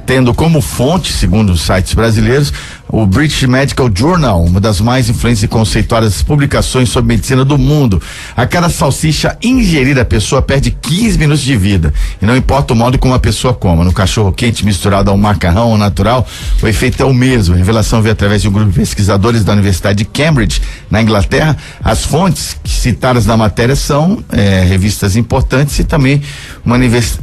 C: Tendo como fonte, segundo os sites brasileiros, o British Medical Journal, uma das mais influentes e conceituadas publicações sobre medicina do mundo. A cada salsicha ingerida, a pessoa perde 15 minutos de vida. E não importa o modo como a pessoa coma. No cachorro quente misturado a um macarrão natural, o efeito é o mesmo. A revelação veio através de um grupo de pesquisadores da Universidade de Cambridge, na Inglaterra. As fontes citadas na matéria são revistas importantes e também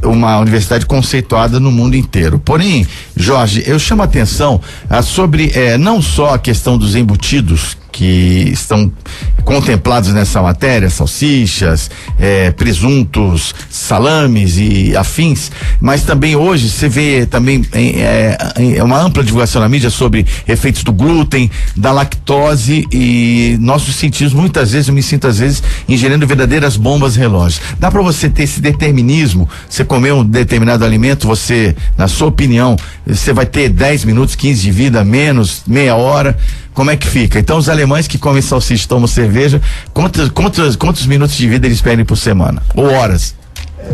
C: uma universidade conceituada no mundo inteiro. Porém, Jorge, eu chamo a atenção sobre não só a questão dos embutidos que estão contemplados nessa matéria, salsichas, presuntos, salames e afins, mas também hoje você vê também uma ampla divulgação na mídia sobre efeitos do glúten, da lactose, e nós nos sentimos muitas vezes, eu me sinto às vezes ingerindo verdadeiras bombas relógio. Dá para você ter esse determinismo? Você comer um determinado alimento, você, na sua opinião, você vai ter 10 minutos, 15 de vida, menos, meia hora? Como é que fica? Então, os alemães que comem salsicha e tomam cerveja, quantos minutos de vida eles perdem por semana? Ou horas?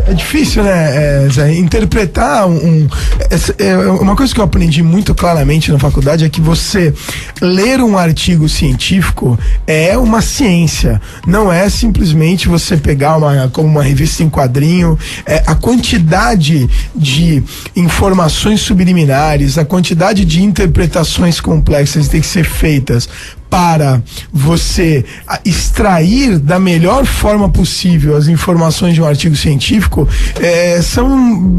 D: É difícil, né, Zé? Interpretar uma coisa que eu aprendi muito claramente na faculdade é que você ler um artigo científico é uma ciência, não é simplesmente você pegar como uma revista em quadrinho. A quantidade de informações subliminares, a quantidade de interpretações complexas que tem que ser feitas para você extrair da melhor forma possível as informações de um artigo científico são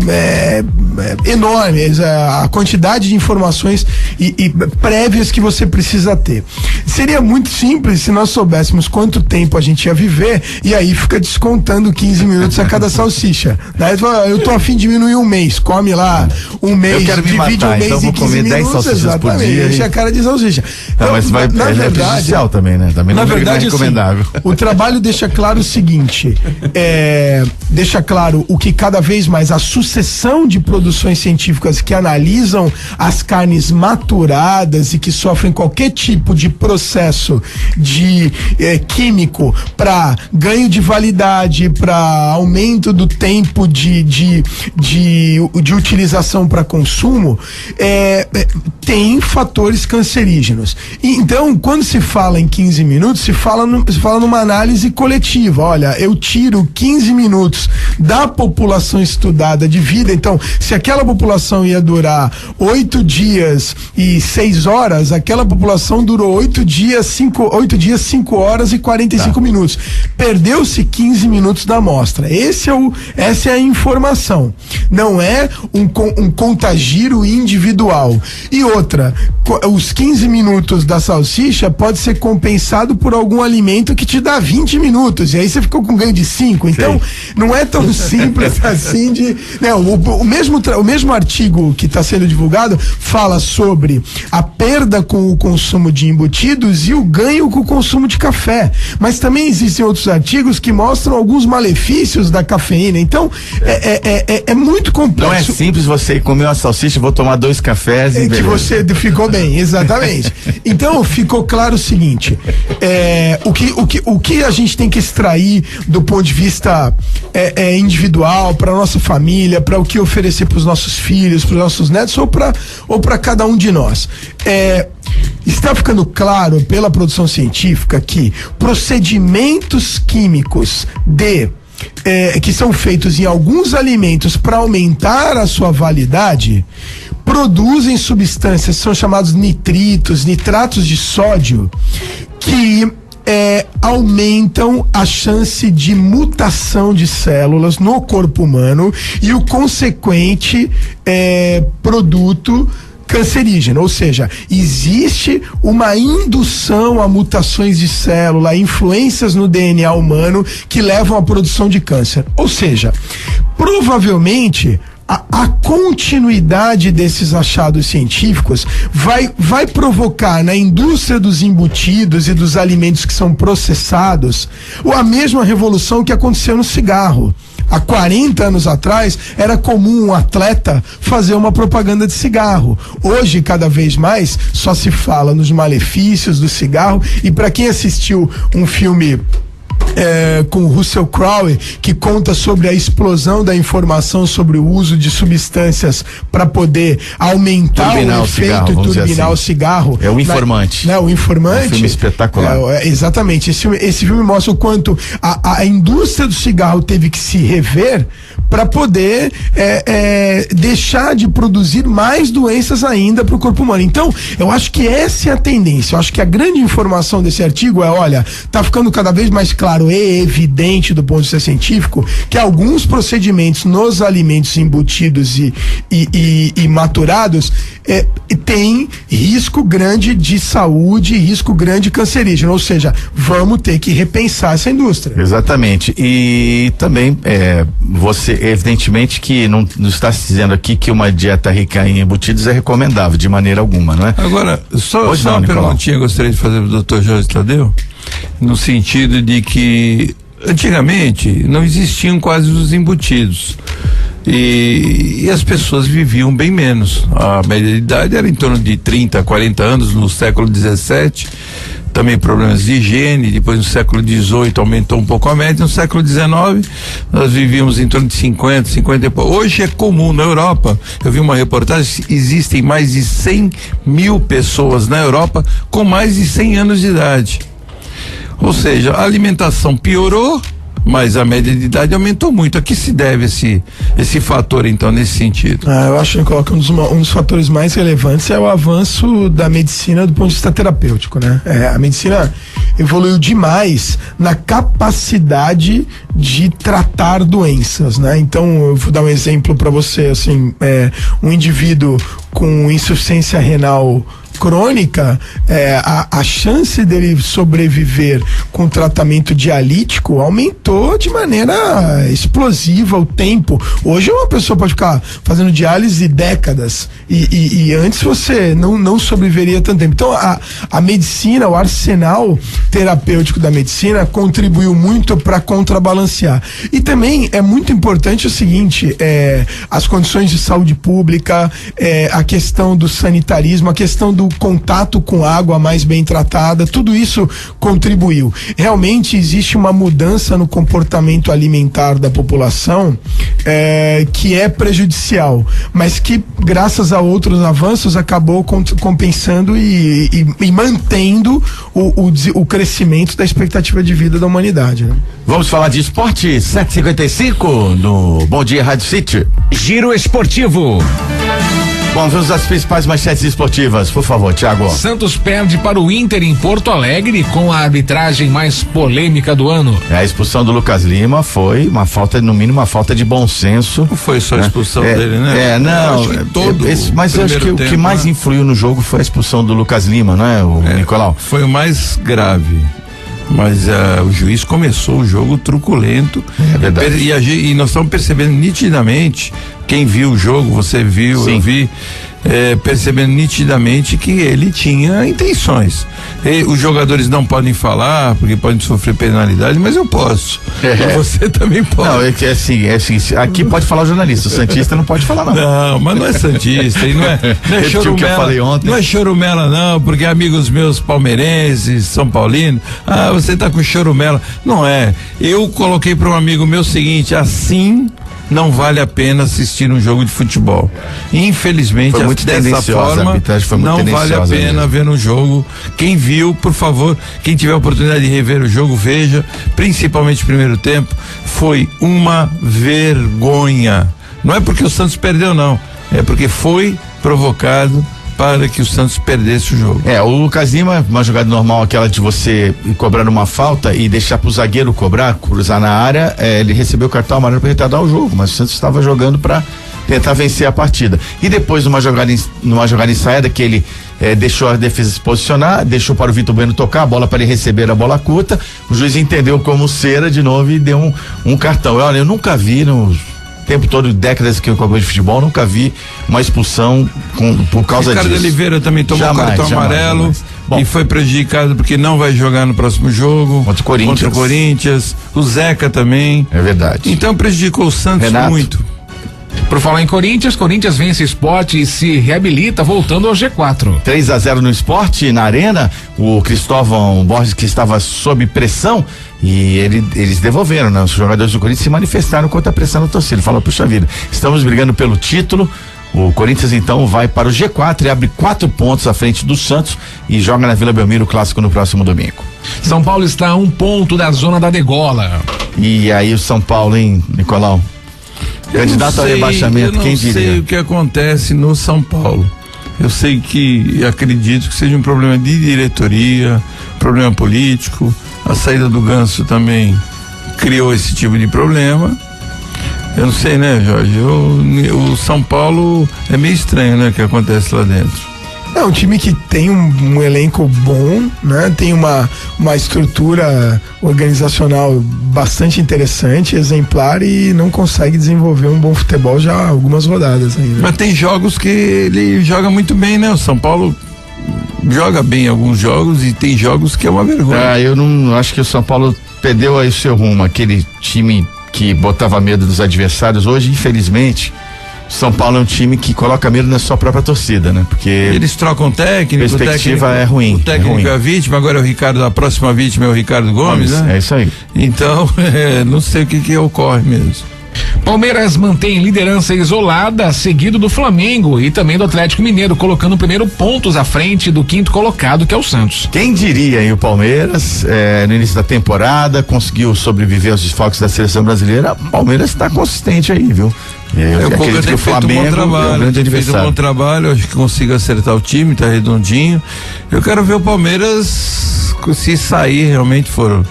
D: enormes, a quantidade de informações e prévias que você precisa ter. Seria muito simples se nós soubéssemos quanto tempo a gente ia viver e aí fica descontando 15 minutos a cada salsicha. Daí eu tô a fim de diminuir um mês, come lá um mês, divide um mês
C: então
D: em 15 minutos,
C: 10 salsichas por dia.
D: Enche a cara de salsicha.
C: Não, mas vai é prejudicial também, né? Também
D: na
C: não
D: verdade,
C: é recomendável.
D: Assim, o trabalho deixa claro o seguinte, deixa claro o que cada vez mais a sucessão de produções científicas que analisam as carnes maturadas e que sofrem qualquer tipo de processo de químico para ganho de validade, para aumento do tempo de utilização para consumo, tem fatores cancerígenos. E, então, quando se fala em 15 minutos, se fala numa análise coletiva. Olha, eu tiro 15 minutos da população estudada de vida. Então, se aquela população ia durar 8 dias e 6 horas, aquela população durou 8 8 dias, 5 horas e 45 minutos. Perdeu-se 15 minutos da amostra. Essa é a informação. Não é um contagiro individual. E outra, os 15 minutos da salsicha pode ser compensado por algum alimento que te dá 20 minutos. E aí você ficou com ganho de 5. Então, não é tão simples assim de. Né, o mesmo artigo que está sendo divulgado fala sobre a perda com o consumo de embutidos e o ganho com o consumo de café. Mas também existem outros artigos que mostram alguns malefícios da cafeína. Então, é muito complexo.
C: Não é simples você comer uma salsicha, vou tomar 2 cafés e
D: que você ficou bem, exatamente. Então, ficou claro o seguinte: o que a gente tem que extrair do ponto de vista individual, para nossa família, para o que oferecer para os nossos filhos, para os nossos netos ou para cada um de nós. Está ficando claro pela produção científica que procedimentos químicos que são feitos em alguns alimentos para aumentar a sua validade produzem substâncias que são chamados nitratos de sódio, que aumentam a chance de mutação de células no corpo humano e o consequente produto cancerígeno, ou seja, existe uma indução a mutações de célula, influências no DNA humano que levam à produção de câncer. Ou seja, provavelmente a continuidade desses achados científicos vai provocar na indústria dos embutidos e dos alimentos que são processados a mesma revolução que aconteceu no cigarro. Há 40 anos atrás, era comum um atleta fazer uma propaganda de cigarro. Hoje, cada vez mais, só se fala nos malefícios do cigarro. E para quem assistiu um filme com o Russell Crowe, que conta sobre a explosão da informação sobre o uso de substâncias para poder aumentar o efeito e turbinar o cigarro.
C: É o Informante.
D: O Informante.
C: É um filme espetacular. Exatamente.
D: Esse filme mostra o quanto a indústria do cigarro teve que se rever para poder deixar de produzir mais doenças ainda para o corpo humano. Então, eu acho que essa é a tendência. Eu acho que a grande informação desse artigo olha, tá ficando cada vez mais claro e evidente do ponto de vista científico que alguns procedimentos nos alimentos embutidos e maturados têm risco grande de saúde, risco grande cancerígeno, ou seja, vamos ter que repensar essa indústria.
C: Exatamente. E também você, evidentemente que não está se dizendo aqui que uma dieta rica em embutidos é recomendável de maneira alguma, não é?
E: Agora, só uma perguntinha eu gostaria de fazer para o Dr. Jorge Tadeu, no sentido de que antigamente não existiam quase os embutidos e as pessoas viviam bem menos. A média de idade era em torno de 30, 40 anos no século 17. Também problemas de higiene. Depois no século XVIII aumentou um pouco a média. No século XIX nós vivíamos em torno de 50 e pouco. Hoje é comum na Europa, eu vi uma reportagem, existem mais de 100 mil pessoas na Europa com mais de 100 anos de idade. Ou seja, a alimentação piorou, mas a média de idade aumentou muito. A que se deve esse fator, então, nesse sentido?
D: Eu acho que um dos fatores mais relevantes é o avanço da medicina do ponto de vista terapêutico, né? A medicina evoluiu demais na capacidade de tratar doenças, né? Então, eu vou dar um exemplo para você, assim, um indivíduo com insuficiência renal crônica, a chance dele sobreviver com tratamento dialítico aumentou de maneira explosiva o tempo. Hoje uma pessoa pode ficar fazendo diálise décadas e antes você não sobreviveria tanto tempo. Então a medicina, o arsenal terapêutico da medicina contribuiu muito para contrabalancear. E também é muito importante o seguinte, as condições de saúde pública, a questão do sanitarismo, a questão do contato com água mais bem tratada, tudo isso contribuiu. Realmente existe uma mudança no comportamento alimentar da população que é prejudicial, mas que graças a outros avanços acabou compensando e mantendo o crescimento da expectativa de vida da humanidade, né?
C: Vamos falar de esporte, 7h55 no Bom Dia Rádio City.
F: Giro Esportivo.
C: Bom, vamos às principais manchetes esportivas, por favor, Thiago.
B: Santos perde para o Inter em Porto Alegre com a arbitragem mais polêmica do ano.
C: A expulsão do Lucas Lima foi uma falta, no mínimo uma falta de bom senso.
E: Não foi só a expulsão dele, né?
C: Não, mas eu acho que o que mais influiu no jogo foi a expulsão do Lucas Lima, não é, Nicolau?
E: Foi o mais grave. Mas o juiz começou o jogo truculento.
C: É verdade.
E: E nós estamos percebendo nitidamente, quem viu o jogo, você viu,
C: Sim.
E: eu vi, percebendo nitidamente que ele tinha intenções. Os jogadores não podem falar, porque podem sofrer penalidade, mas eu posso. E você também pode.
C: Não, é assim, aqui pode falar o jornalista, o Santista não pode falar não.
E: Não, mas não é Santista, e não é
C: Repetiu o que eu falei ontem.
E: Não é chorumela não, porque amigos meus palmeirenses, São Paulinos, você tá com chorumela. Não é. Eu coloquei para um amigo meu o seguinte, assim não vale a pena assistir um jogo de futebol. Infelizmente,
C: foi muito
E: dessa forma, não vale a pena ver um jogo. Quem viu, por favor, quem tiver a oportunidade de rever o jogo, veja, principalmente o primeiro tempo, foi uma vergonha. Não é porque o Santos perdeu, não. É porque foi provocado para que o Santos perdesse o jogo.
C: O Lucas Lima, uma jogada normal, aquela de você cobrar uma falta e deixar pro zagueiro cobrar, cruzar na área, ele recebeu o cartão amarelo para tentar dar o jogo, mas o Santos estava jogando para tentar vencer a partida. E depois numa jogada ensaiada que ele deixou a defesa se posicionar, deixou para o Vitor Bueno tocar a bola para ele receber a bola curta, o juiz entendeu como cera de novo e deu um cartão. Olha, eu nunca vi tempo todo, décadas que eu acompanho de futebol, nunca vi uma expulsão por causa disso.
E: Ricardo Oliveira também tomou cartão amarelo e foi prejudicado porque não vai jogar no próximo jogo
C: contra o
E: Corinthians. O Zeca também.
C: É verdade.
E: Então prejudicou o Santos muito.
B: Por falar em Corinthians vence Sport e se reabilita voltando ao G4.
C: 3-0 no Sport, na Arena, o Cristóvão Borges, que estava sob pressão, e eles devolveram, né? Os jogadores do Corinthians se manifestaram contra a pressão da torcida. Ele falou, puxa vida, estamos brigando pelo título. O Corinthians então vai para o G4 e abre 4 pontos à frente do Santos e joga na Vila Belmiro o clássico no próximo domingo.
B: São Paulo está a 1 ponto da zona da degola.
C: E aí o São Paulo, hein, Nicolau? Candidato ao rebaixamento, quem diria?
E: Eu não sei o que acontece no São Paulo. Eu sei que acredito que seja um problema de diretoria, problema político. A saída do Ganso também criou esse tipo de problema. Eu não sei, né, Jorge? O São Paulo é meio estranho, né, o que acontece lá dentro.
D: É um time que tem um elenco bom, né? Tem uma estrutura organizacional bastante interessante, exemplar, e não consegue desenvolver um bom futebol já há algumas rodadas ainda.
E: Mas tem jogos que ele joga muito bem, né? O São Paulo joga bem alguns jogos e tem jogos que é uma vergonha.
C: Eu não acho que o São Paulo perdeu aí o seu rumo, aquele time que botava medo dos adversários. Hoje, infelizmente, São Paulo é um time que coloca medo na sua própria torcida, né? Porque
E: eles trocam técnico,
C: a perspectiva é ruim.
E: O técnico é a vítima, agora é o Ricardo, a próxima vítima é o Ricardo Gomes, né?
C: É isso aí.
E: Então, não sei o que ocorre mesmo.
B: Palmeiras mantém liderança isolada, seguido do Flamengo e também do Atlético Mineiro, colocando primeiro pontos à frente do 5º colocado, que é o Santos.
C: Quem diria, hein? O Palmeiras, no início da temporada, conseguiu sobreviver aos desfalques da seleção brasileira. O Palmeiras está consistente aí, viu? Eu acredito que o Flamengo é um grande
E: fez um bom trabalho, acho que consigo acertar o time, tá redondinho. Eu quero ver o Palmeiras, se sair realmente for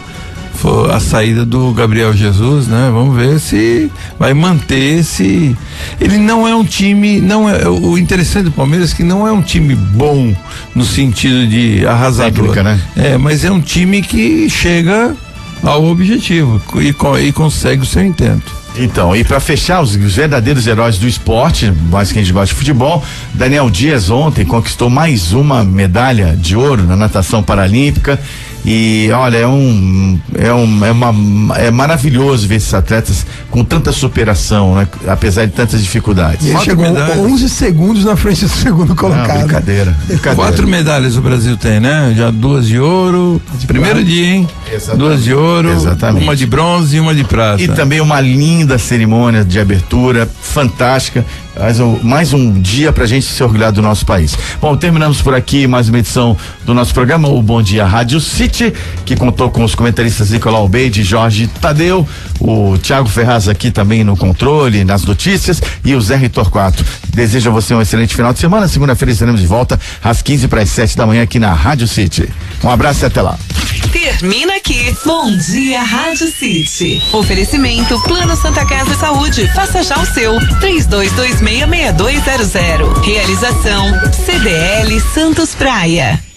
E: a saída do Gabriel Jesus, né? Vamos ver se vai manter esse. Ele não é um time, o interessante do Palmeiras é que não é um time bom no sentido de arrasador,
C: técnica, né?
E: Mas é um time que chega ao objetivo e consegue o seu intento.
C: Então, e para fechar, os verdadeiros heróis do esporte, mais que a gente gosta de futebol, Daniel Dias ontem conquistou mais uma medalha de ouro na natação paralímpica. E olha, é maravilhoso ver esses atletas com tanta superação, né? Apesar de tantas dificuldades.
D: E ele chegou 11 segundos na frente do segundo colocado.
C: Brincadeira.
E: 4 medalhas o Brasil tem, né? Já 2 de ouro, primeiro dia, hein?
C: Exatamente.
E: 2 de ouro,
C: exatamente.
E: Uma de bronze e uma de prata.
C: E também uma linda cerimônia de abertura, fantástica. mais um dia pra gente se orgulhar do nosso país. Bom, terminamos por aqui mais uma edição do nosso programa, o Bom Dia Rádio City, que contou com os comentaristas Nicolau Albeide, Jorge Tadeu, o Thiago Ferraz aqui também no controle, nas notícias, e o Zé Torquato. Desejo a você um excelente final de semana. Segunda-feira estaremos de volta às 6:45 da manhã aqui na Rádio City. Um abraço e até lá.
A: Termina aqui. Bom Dia Rádio City. Oferecimento Plano Santa Casa Saúde. Faça já o seu. 32266200. Realização CDL Santos Praia.